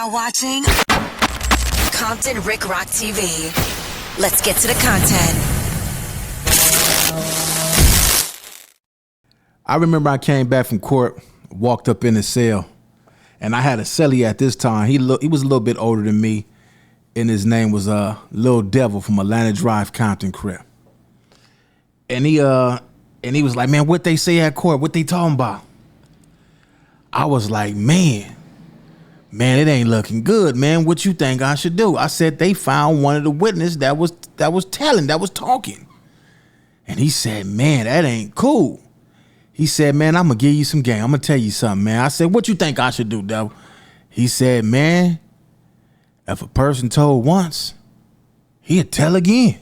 now watching Compton Rick Rock TV. Let's get to the content. I remember I came back from court, walked up in the cell, and I had a cellie at this time. He was a little bit older than me, and his name was Lil Devil from Atlanta Drive, Compton, Crip. And he was like, man, what they say at court? What they talking about? I was like, man, it ain't looking good, man. What you think I should do? I said they found one of the witnesses that was talking. And he said, man, that ain't cool. He said, man, I'm gonna give you some game. I'm gonna tell you something, man. I said, what you think I should do, Devil? He said, man, if a person told once, he'll tell again.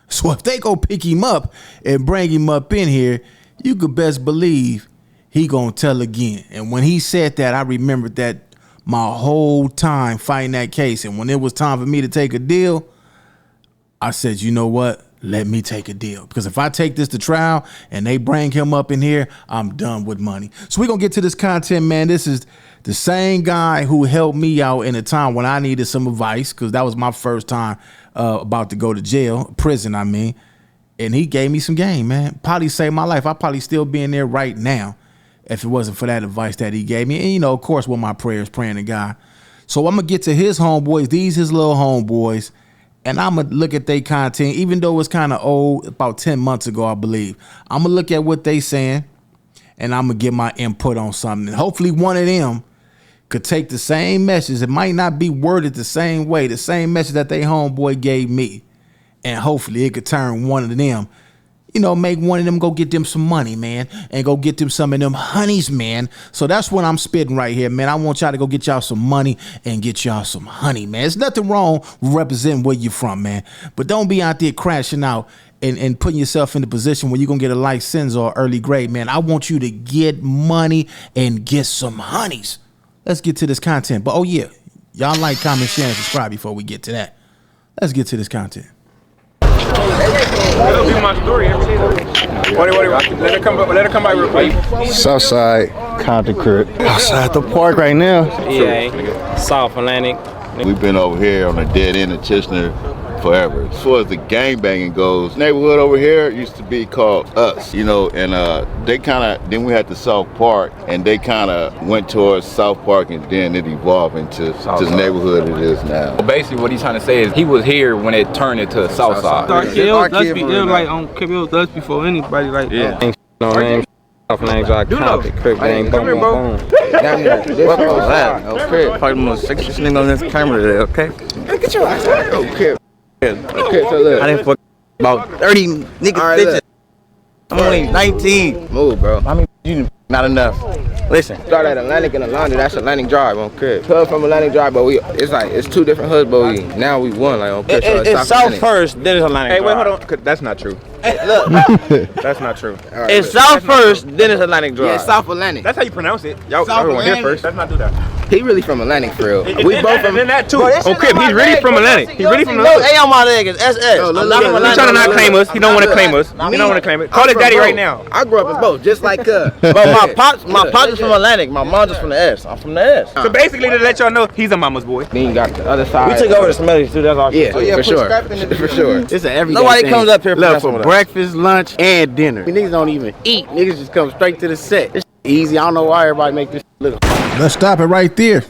So if they go pick him up and bring him up in here, you could best believe he gonna tell again. And when he said that, I remembered that my whole time fighting that case. And when it was time for me to take a deal, I said, you know what? Let me take a deal. Because if I take this to trial and they bring him up in here, I'm done with money. So we're going to get to this content, man. This is the same guy who helped me out in a time when I needed some advice, because that was my first time about to go to jail, prison, I mean. And he gave me some game, man. Probably saved my life. I'd probably still be in there right now if it wasn't for that advice that he gave me. And, you know, of course, with my prayers, praying to God. So I'm going to get to his homeboys, his little homeboys. And I'm going to look at their content, even though it's kind of old, about 10 months ago, I believe. I'm going to look at what they saying, and I'm going to get my input on something. And hopefully one of them could take the same message. It might not be worded the same way, the same message that they homeboy gave me. And hopefully it could turn one of them, you know, make one of them go get them some money, man, and go get them some of them honeys, man. So that's what I'm spitting right here, man. I want y'all to go get y'all some money and get y'all some honey, man. There's nothing wrong with representing where you're from, man. But don't be out there crashing out and putting yourself in the position where you're going to get a life sentence or early grade, man. I want you to get money and get some honeys. Let's get to this content. But, oh, yeah, y'all like, comment, share, and subscribe before we get to that. Let's get to this content. That'll be my story every day. Let her come by real quick. Southside, Compton, Crip. Outside the park right now. Yeah, South Atlantic. We've been over here on the dead end of Chestnut forever. As far as the gangbanging goes, neighborhood over here used to be called Us, you know, and they kind of, then we had the South Park, and they kind of went towards South Park, and then it evolved into the neighborhood it is now. Well, basically what he's trying to say is he was here when it turned into South Side. It was like on Crip, it was us before anybody, like, yeah. South Atlantic Drive, Compton, Crip, gang, boom, boom, boom. What was that? Oh, Crip. Probably the most sexiest nigga on this camera today, okay? Get your ass out. Oh, Crip. Okay, so look. I didn't fuck about 30 niggas, right, bitches. I'm only 19. Move, bro. I mean, you not enough. Listen. Start at Atlantic and Atlanta. That's Atlantic Drive on Crip. Hood from Atlantic Drive, but it's two different hoods, but now we won, like on Crip. It's South first, then it's Atlantic Drive. Hey, wait, hold on. That's not true. Hey, look. That's not true. Right, it's South first, then it's Atlantic Drive. Yeah, South Atlantic. That's how you pronounce it. Y'all South here first. Let's not do that. He really from Atlantic for real. We both from. And that too. Bro, On Crip, he's really from Atlantic. He's really from the hood. Hey, on my leg is SS. Yo, look, He's trying to not claim us. He don't want to claim us. He don't want to claim it. Call his daddy right now. I grew up in both, just like But my pops is from Atlantic. My mom's just from the S. I'm from the S. So basically, to let y'all know, he's a mama's boy. Then you got the other side. We took over the Smellies too. That's all. Yeah, for sure. For sure. It's an everyday Nobody thing. comes up here Look, for breakfast, lunch, and dinner. Niggas don't even eat. Niggas just come straight to the set. It's easy. I don't know why everybody make this little. Let's stop it right there.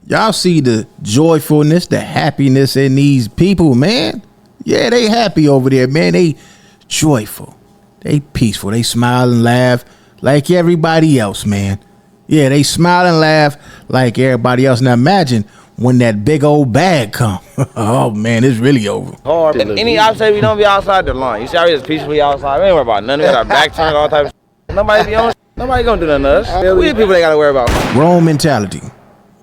Y'all see the joyfulness, the happiness in these people, man. Yeah, they happy over there, man. They joyful. They peaceful. They smile and laugh like everybody else, man. Yeah, they smile and laugh like everybody else. Now imagine when that big old bag come. Oh, man, it's really over. Hard. Any outside, we don't be outside the line. You see how we just peacefully outside. We ain't worry about nothing. We got our back turned, all types of shit. Nobody be on. Nobody gonna do nothing to us. We the people they gotta worry about. Grown mentality.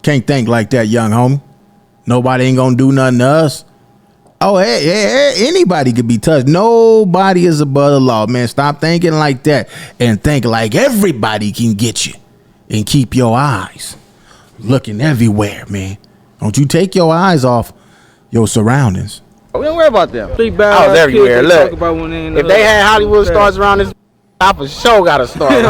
Can't think like that, young homie. Nobody ain't gonna do nothing to us. Oh, hey, anybody could be touched. Nobody is above the law, man. Stop thinking like that and think like everybody can get you. And keep your eyes looking everywhere, man. Don't you take your eyes off your surroundings. We don't worry about them. I was everywhere. Look, if they had Hollywood stars around this, I for sure gotta start. I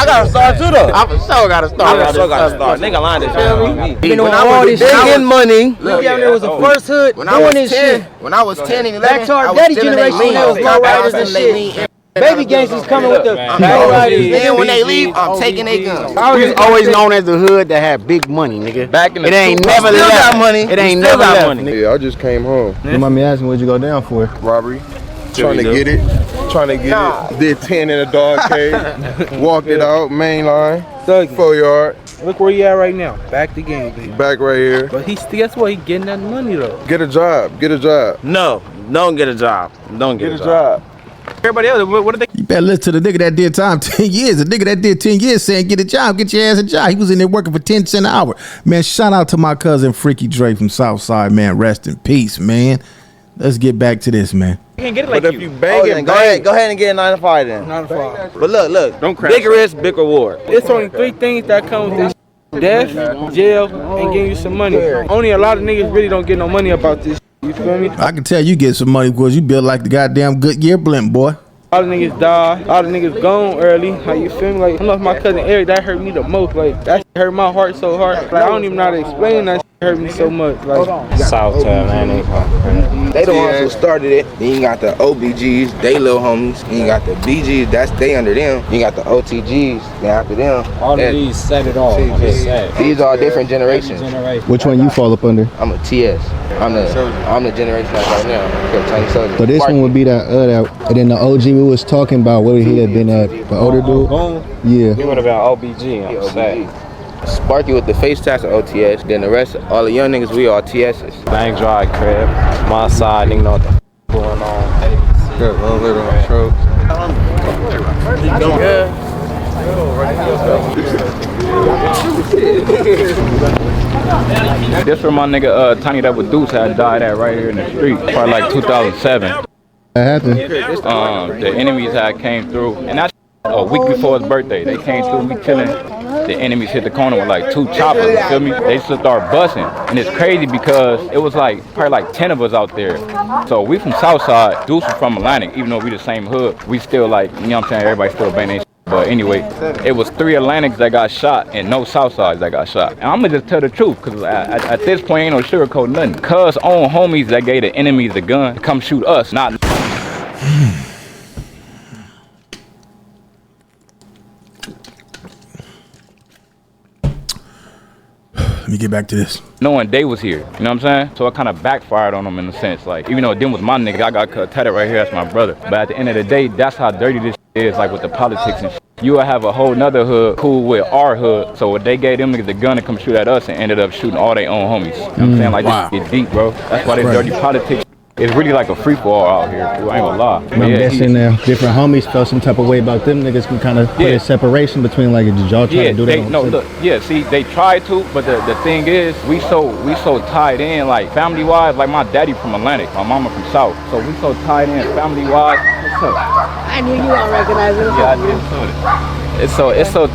gotta start too though. I for sure gotta start. I for sure gotta start. Nigga lying this shit on me. Been doing all this shit. Getting money. Look, there was the first hood doing this shit. When I was 10 and 11, Back to our daddy generation, there was low riders and shit. Baby gangsters coming with the low riders. Then when they leave, I'm taking their guns. We was always known as the hood that had big money, nigga. Back in the it ain't two- never still left. got money. It ain't Still never got left. money. Nigga. Yeah, I just came home. You mind me asking, what'd you go down for? Robbery. Trying to get it. Trying to get it. Did 10 in a dog cage. Walked it out. Main line. 4 yard. Look where you at right now. Back the game, baby. Back right here. But guess what? He getting that money though. Get a job. Get a job. No, don't get a job. Don't get a job. Everybody else, what did they? You better listen to the nigga that did time 10 years. The nigga that did 10 years saying, get a job, get your ass a job. He was in there working for 10 cents an hour. Man, shout out to my cousin Freaky Drake from Southside, man. Rest in peace, man. Let's get back to this, man. You can't get it like But if you bang it, go ahead and get a 9 to 5 then. 9 to 5. But look, Don't crash. big risk, big reward. It's only 3 things that come with this: death, jail, and getting you some money. Only a lot of niggas really don't get no money about this. You feel me? I can tell you get some money because you built like the goddamn Goodyear blimp, boy. All the niggas die. All the niggas gone early. How you feel me? Like, I know my cousin Eric, that hurt me the most. Like, that shit hurt my heart so hard. Like, I don't even know how to explain that shit hurt me so much. Like, Southtown, man. They the ones who started it. Then you got the OBGs, they little homies. Then you got the BGs, that's they under them. You got the OTGs, then after them. All of these set it off on this set. These are different generations. Which one you fall up under? I'm a TS. I'm the generation that's right now. Tiny Soldier. So this one would be that and then the OG we was talking about where he had been at, the older dude. Yeah. You would have been OBG, I'm sad. Sparky with the face tats of OTS. Then the rest, all the young niggas, we are TSs. Bang dry crib. My side, nigga know what the f going on. Got a little on truck. This where my nigga Tiny that with Deuce had died at right here in the street, probably like 2007. That happened. The enemies had came through, and that's a week before his birthday. They came through, we chilling. The enemies hit the corner with like 2 choppers, you feel me? They just started busting. And it's crazy because it was like probably like 10 of us out there. So we from Southside, Deuce was from Atlantic, even though we the same hood. We still like, you know what I'm saying, everybody still bang their shit. But anyway, it was 3 Atlantics that got shot and no Southsides that got shot. And I'm gonna just tell the truth, cause at this point ain't no sugarcoat nothing. Cuz own homies that gave the enemies the gun to come shoot us, not Let me get back to this. knowing they was here, you know what I'm saying? So it kind of backfired on them in a sense. Like, even though them was my nigga, I got tatted right here, that's my brother. But at the end of the day, that's how dirty this is, like with the politics and shit. You would have a whole nother hood cool with our hood. So what they gave them niggas the gun to come shoot at us and ended up shooting all their own homies. You know what I'm saying? Like, wow. This get deep, bro. That's why this dirty politics. It's really like a free for all out here. Too. I ain't gonna lie. I'm guessing different homies felt some type of way about them niggas can kind of put a separation between like, did y'all try to do that? See, they tried to, but the thing is, we so tied in, like family wise. Like my daddy from Atlantic, my mama from South, so we so tied in family wise. What's up? I knew you all recognized it. Yeah, I did. It's so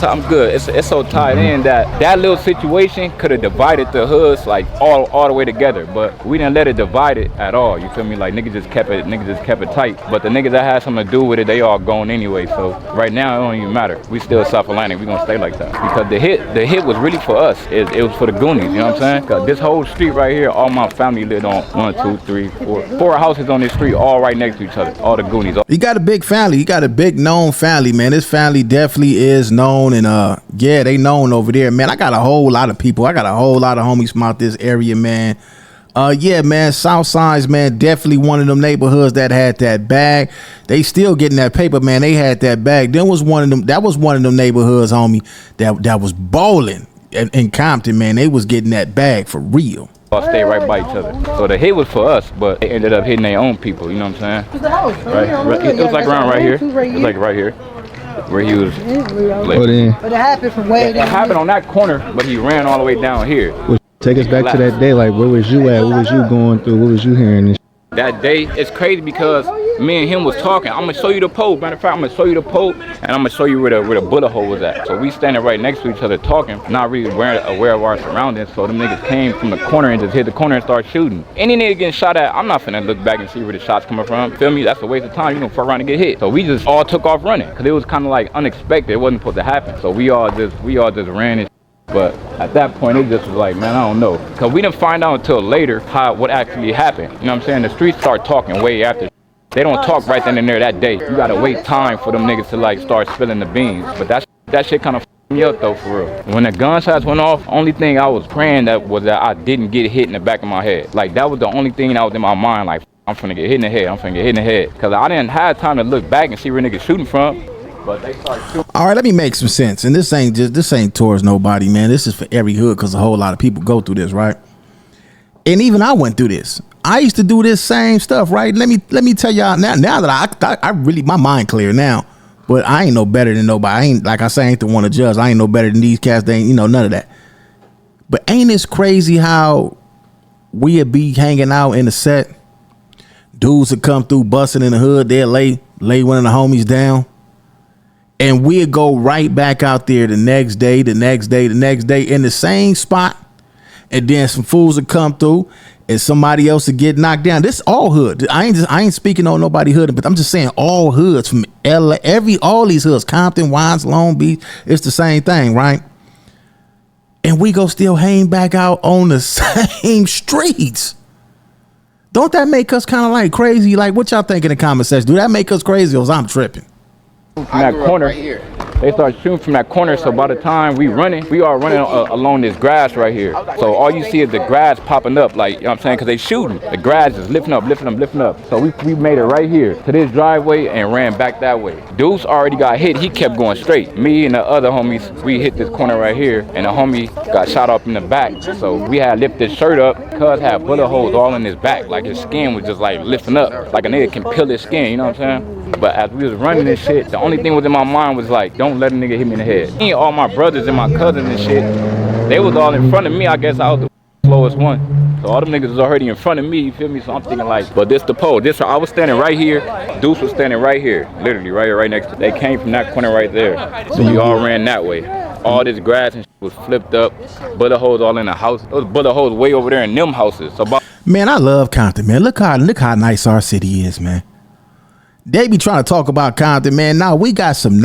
I'm good. It's so tied in that little situation could have divided the hoods like all the way together, but we didn't let it divide it at all. You feel me? Like niggas just kept it tight. But the niggas that had something to do with it, they all gone anyway. So right now it don't even matter. We still South Atlantic. We gonna stay like that because the hit was really for us. It was for the Goonies. You know what I'm saying? Cause this whole street right here, all my family lived on 1, 2, 3, 4 houses on this street, all right next to each other. All the Goonies. You got a big family. You got a big known family, man. This family definitely is known, and yeah, they known over there, man. I got a whole lot of people. I got a whole lot of homies from out this area, man. Yeah, man, Southside's, man, definitely one of them neighborhoods that had that bag. They still getting that paper, man. They had that bag. That was one of them neighborhoods, homie, that was balling in Compton, man. They was getting that bag for real. All stay right by each other. So the hit was for us, but they ended up hitting their own people, you know what I'm saying? Right. It was like around right here. It was like right here. Where he was. But it happened from way down. It happened on that corner, but he ran all the way down here. Take us back to that day. Like, where was you at? What was you going through? What was you hearing? That day, it's crazy because me and him was talking. I'm gonna show you the pole. Matter of fact, I'm gonna show you the pole, and I'm gonna show you where the bullet hole was at. So we standing right next to each other talking, not really aware of our surroundings. So them niggas came from the corner and just hit the corner and started shooting. Any nigga getting shot at, I'm not finna look back and see where the shots coming from. Feel me? That's a waste of time. You know, for around to get hit. So we just all took off running, cause it was kind of like unexpected. It wasn't supposed to happen. So we all just ran and. But at that point, it just was like, man, I don't know. Because we didn't find out until later what actually happened. You know what I'm saying? The streets start talking way after. They don't talk right then and there that day. You got to wait time for them niggas to, like, start spilling the beans. But that shit kind of f***ed me up, though, for real. When the gunshots went off, only thing I was praying was that I didn't get hit in the back of my head. Like, that was the only thing that was in my mind. Like, I'm finna get hit in the head. I'm finna get hit in the head. Because I didn't have time to look back and see where niggas shooting from. But they started shooting. All right, let me make some sense. And this ain't towards nobody, man. This is for every hood, because a whole lot of people go through this, right? And even I went through this. I used to do this same stuff, right? Let me tell y'all now that I really, my mind clear now. But I ain't no better than nobody. I ain't, like I say, I ain't the one to judge. I ain't no better than these cats. They ain't, none of that. But ain't this crazy how we'd be hanging out in the set? Dudes would come through busting in the hood. They'd lay one of the homies down. And we'd go right back out there the next day in the same spot. And then some fools would come through and somebody else would get knocked down. This all hood. I ain't speaking on nobody hood, but I'm just saying all hoods from LA, all these hoods, Compton, Wines, Long Beach, it's the same thing, right? And we go still hang back out on the same streets. Don't that make us kind of like crazy? Like, what y'all think in the comment section? Do that make us crazy, or was I'm tripping? From that corner, they start shooting from that corner. So by the time we are running along this grass right here. So all you see is the grass popping up, like, you know what I'm saying? Because they shooting. The grass is lifting up. So we made it right here to this driveway and ran back that way. Deuce already got hit. He kept going straight. Me and the other homies, we hit this corner right here, and the homie got shot up in the back. So we had lifted his shirt up. Cuz had bullet holes all in his back. Like his skin was just like lifting up. Like a nigga can peel his skin, you know what I'm saying? But as we was running this shit, the only thing was in my mind was like, don't let a nigga hit me in the head. Me and all my brothers and my cousins and shit, they was all in front of me. I guess I was the slowest one. So all them niggas was already in front of me, you feel me? So I'm thinking like, but this the pole. I was standing right here. Deuce was standing right here, literally right next to. They came from that corner right there. So we all ran that way. All this grass and shit was flipped up. Bullet holes all in the house. Those bullet holes way over there in them houses. So man, I love Compton, man. Look how nice our city is, man. They be trying to talk about Compton, man. Now we got some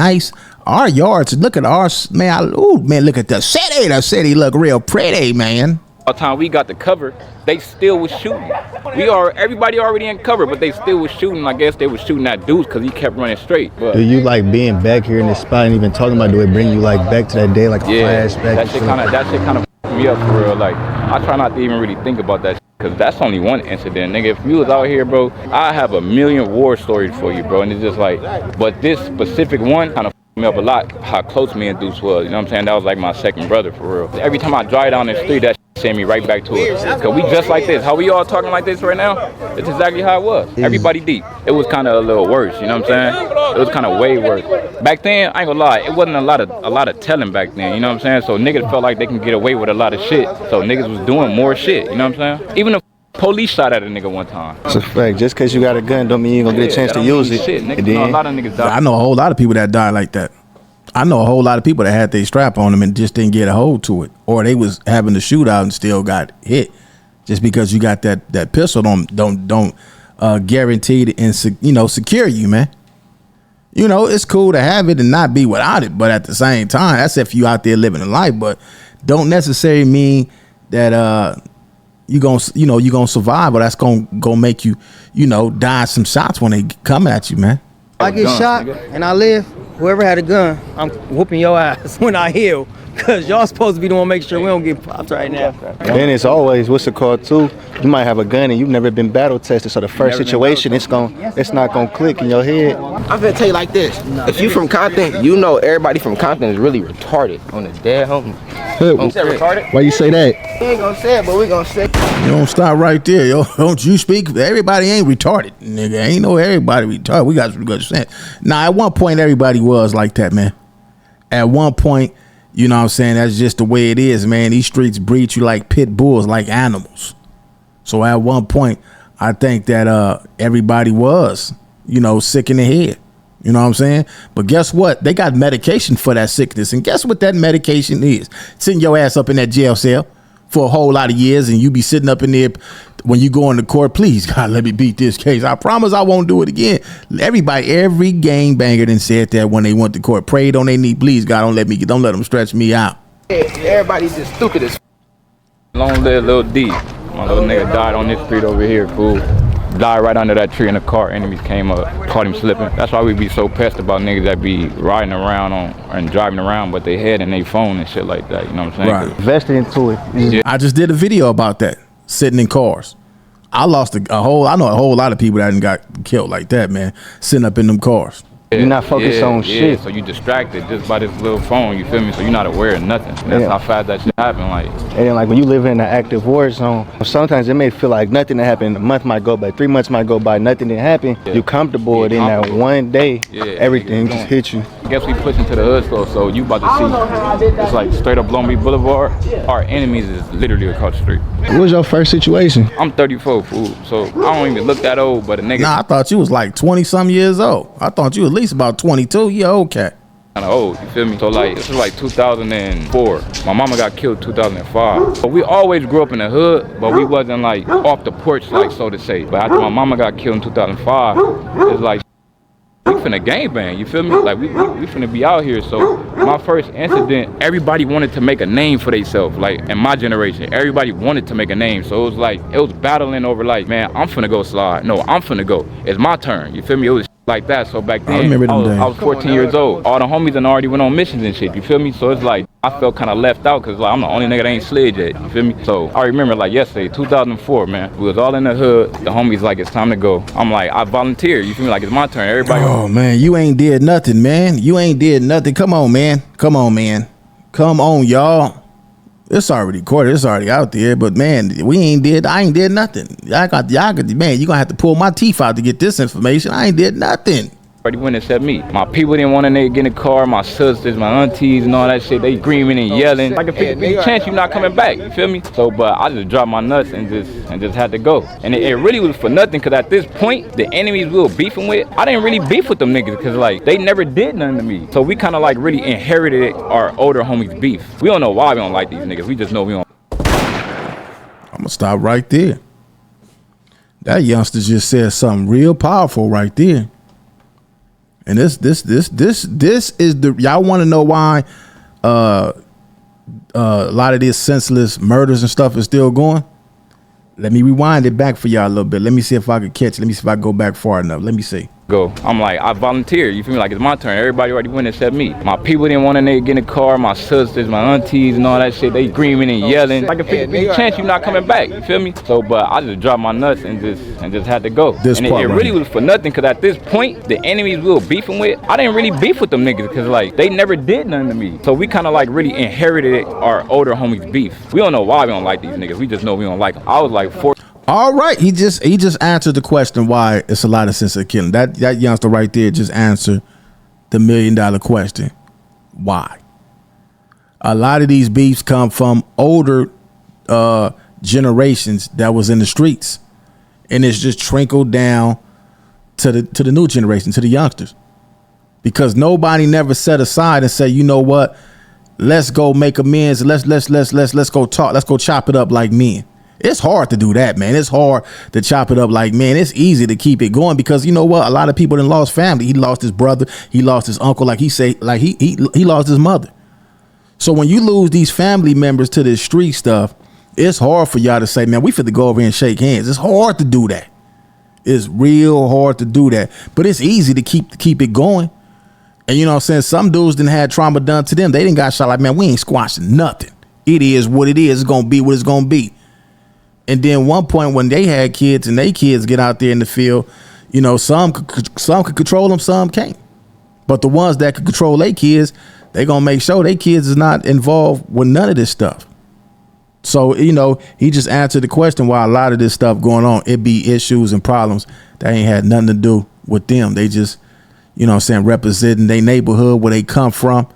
our yards. Look at ours, man. Look at the city. The city look real pretty, man. By the time we got the cover, they still was shooting. Everybody already in cover, but they still was shooting. I guess they was shooting at Deuce because he kept running straight. But do you like being back here in this spot and even talking about, do it bring you like back to that day, like a flashback? That shit kind of me up for real. Like, I try not to even really think about that shit, because that's only one incident, nigga. If you was out here, bro, I have a million war stories for you, bro. And it's just like, but this specific one kind of me up a lot, how close me and Deuce was. You know what I'm saying? That was like my second brother, for real. Every time I drive down the street, that send me right back to it. Because we just like this. How we all talking like this right now, it's exactly how it was. Everybody deep. It was kind of a little worse, you know what I'm saying? It was kind of way worse. Back then, I ain't gonna lie, it wasn't a lot of telling back then, you know what I'm saying? So niggas felt like they can get away with a lot of shit. So niggas was doing more shit, you know what I'm saying? Even the police shot at a nigga one time. It's a fact. Just because you got a gun don't mean you gonna get a chance to use it. Shit, niggas, a lot of niggas died. I know a whole lot of people that died like that. I know a whole lot of people that had their strap on them and just didn't get a hold to it, or they was having the shootout and still got hit. Just because you got that pistol don't guarantee and secure you, man. You know, it's cool to have it and not be without it, but at the same time, that's if you out there living a life. But don't necessarily mean that you gonna survive, or that's gonna make you dodge some shots when they come at you, man. I get shot and I live. Whoever had a gun, I'm whooping your ass when I heal. Because y'all supposed to be the one make sure we don't get popped right now. And it's always, what's it called too? You might have a gun and you've never been battle tested. So the first situation, it's not gonna click in your head. I'm gonna tell you like this. If you from Compton, you know everybody from Compton is really retarded on the dead homie. You said retarded? Why you say that? We ain't gonna say it, but we gonna say it. You don't stop right there, yo. Don't you speak? Everybody ain't retarded, nigga. Ain't no everybody retarded. We got some good sense. Now, at one point, everybody was like that, man. At one point, you know what I'm saying? That's just the way it is, man. These streets breed you like pit bulls, like animals. So at one point, I think that everybody was, sick in the head. You know what I'm saying? But guess what? They got medication for that sickness. And guess what that medication is? Sitting your ass up in that jail cell for a whole lot of years, and you be sitting up in there when you go into court. Please, God, let me beat this case. I promise I won't do it again. Every gangbanger done said that when they went to court. Prayed on their knee. Please, God, don't let them stretch me out. Everybody just stupid as Long live Lil D. My little nigga died on this street over here, fool. Died right under that tree in the car. Enemies came up, caught him slipping. That's why we be so pissed about niggas that be riding around and driving around, but they head in their phone and shit like that. You know what I'm saying? Right. Invested into it. Yeah. I just did a video about that, sitting in cars. I lost I know a whole lot of people that done got killed like that, man, sitting up in them cars. You're not focused on shit. So you distracted just by this little phone, you feel me? So you're not aware of nothing. That's how fast that shit happen. Like, and then, like, when you live in an active war zone, sometimes it may feel like nothing that happened. A month might go by, 3 months might go by, nothing didn't happen. Yeah. You comfortable, and in that one day, everything just hit you. I guess we pushing to the hood slow, so you about to see, it's like straight up Long Beach Boulevard. Our enemies is literally across the street. What was your first situation? I'm 34, fool, so I don't even look that old, but a nigga. Nah, I thought you was like 20-some years old. I thought you at least about 22. You old cat. Kind of old, you feel me? So like, this was like 2004. My mama got killed 2005. But we always grew up in the hood, but we wasn't like off the porch, like so to say. But after my mama got killed in 2005, it's like, we finna gangbang, you feel me? Like, we finna be out here. So my first incident, everybody wanted to make a name for themselves. Like, in my generation, everybody wanted to make a name. So it was battling over like, man, I'm finna go slide. No, I'm finna go. It's my turn, you feel me? It was like that. So back then, I was 14 years old. All the homies and already went on missions and shit, you feel me? So it's like, I felt kind of left out because like, I'm the only nigga that ain't slid yet, you feel me? So I remember like yesterday, 2004, man. We was all in the hood. The homies like, it's time to go. I'm like, I volunteer, you feel me? Like, it's my turn. Everybody. Oh, man, you ain't did nothing, man. You ain't did nothing. Come on, man. Come on, man. Come on, y'all. It's already recorded. It's already out there. But, man, I ain't did nothing. Y'all got, man, you going to have to pull my teeth out to get this information. I ain't did nothing. Everybody went except me. My people didn't want to get in the car. My sisters, my aunties, and all that shit. They screaming and yelling. Like a 50% chance you not coming back. You feel me? So, but I just dropped my nuts and just had to go. And it really was for nothing. Cause at this point, the enemies we were beefing with, I didn't really beef with them niggas. Cause like they never did nothing to me. So we kind of like really inherited our older homies' beef. We don't know why we don't like these niggas. We just know we don't. I'm gonna stop right there. That youngster just said something real powerful right there. And this is the, y'all want to know why a lot of these senseless murders and stuff is still going? Let me rewind it back for y'all a little bit. Let me see if I can catch it. Let me see if I can go back far enough. Let me see. Go. I'm like, I volunteer. You feel me? Like, it's my turn. Everybody already went except me. My people didn't want to get in the car. My sisters, my aunties, and all that shit. They screaming and yelling. Like a 50% chance you not coming back. You feel me? So, but I just dropped my nuts and just had to go. And it really was for nothing. Cause at this point, the enemies we were beefing with, I didn't really beef with them niggas. Cause like they never did nothing to me. So we kind of like really inherited our older homies' beef. We don't know why we don't like these niggas. We just know we don't like them. I was like 4. All right, he just answered the question why it's a lot of sense of killing. That youngster right there just answered the $1 million question. Why? A lot of these beefs come from older generations that was in the streets, and it's just trickled down to the new generation, to the youngsters, because nobody never set aside and say, you know what, let's go make amends. Let's go talk. Let's go chop it up like men. It's hard to do that, man. It's hard to chop it up like, man, it's easy to keep it going because you know what? A lot of people done lost family. He lost his brother. He lost his uncle. Like he say, like he lost his mother. So when you lose these family members to this street stuff, it's hard for y'all to say, man, we finna go over here and shake hands. It's hard to do that. It's real hard to do that. But it's easy to keep it going. And you know what I'm saying? Some dudes done had trauma done to them. They didn't got shot like, man, we ain't squashing nothing. It is what it is. It's gonna be what it's gonna be. And then one point when they had kids and they kids get out there in the field, you know, some could control them, some can't. But the ones that could control their kids, they gonna make sure their kids is not involved with none of this stuff. So, you know, he just answered the question why a lot of this stuff going on. It be issues and problems that ain't had nothing to do with them. They just, you know what I'm saying, representing their neighborhood where they come from.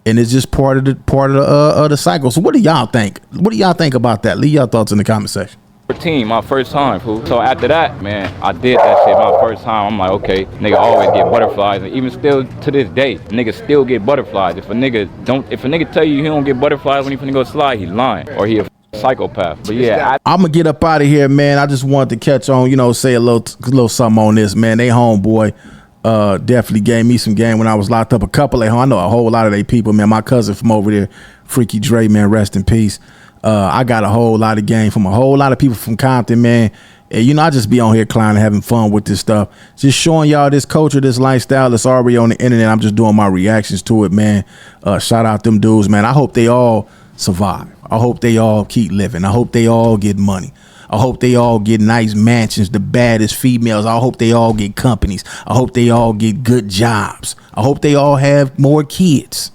And it's just part of the cycle. So what do y'all think? What do y'all think about that? Leave your thoughts in the comment section. 14, my first time, fool. So after that, man, I did that shit my first time. I'm like, okay, nigga always get butterflies, and even still to this day, niggas still get butterflies. If a nigga tell you he don't get butterflies when he finna go slide, he lying or he a psychopath. But yeah, I'm gonna get up out of here, man. I just wanted to catch on, you know, say a little something on this, man. They homeboy definitely gave me some game when I was locked up. I know a whole lot of they people, man. My cousin from over there, Freaky Dre, man, rest in peace. I got a whole lot of game from a whole lot of people from Compton, man. And, you know, I just be on here clowning, having fun with this stuff. Just showing y'all this culture, this lifestyle that's already on the internet. I'm just doing my reactions to it, man. Shout out them dudes, man. I hope they all survive. I hope they all keep living. I hope they all get money. I hope they all get nice mansions, the baddest females. I hope they all get companies. I hope they all get good jobs. I hope they all have more kids.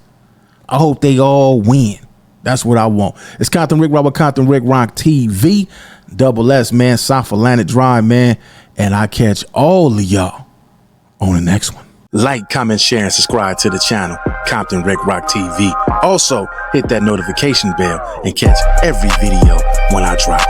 I hope they all win. That's what I want. It's Compton Rick Rock with Compton Rick Rock TV. Double S, man. South Atlantic Drive, man. And I catch all of y'all on the next one. Like, comment, share, and subscribe to the channel, Compton Rick Rock TV. Also, hit that notification bell and catch every video when I drop.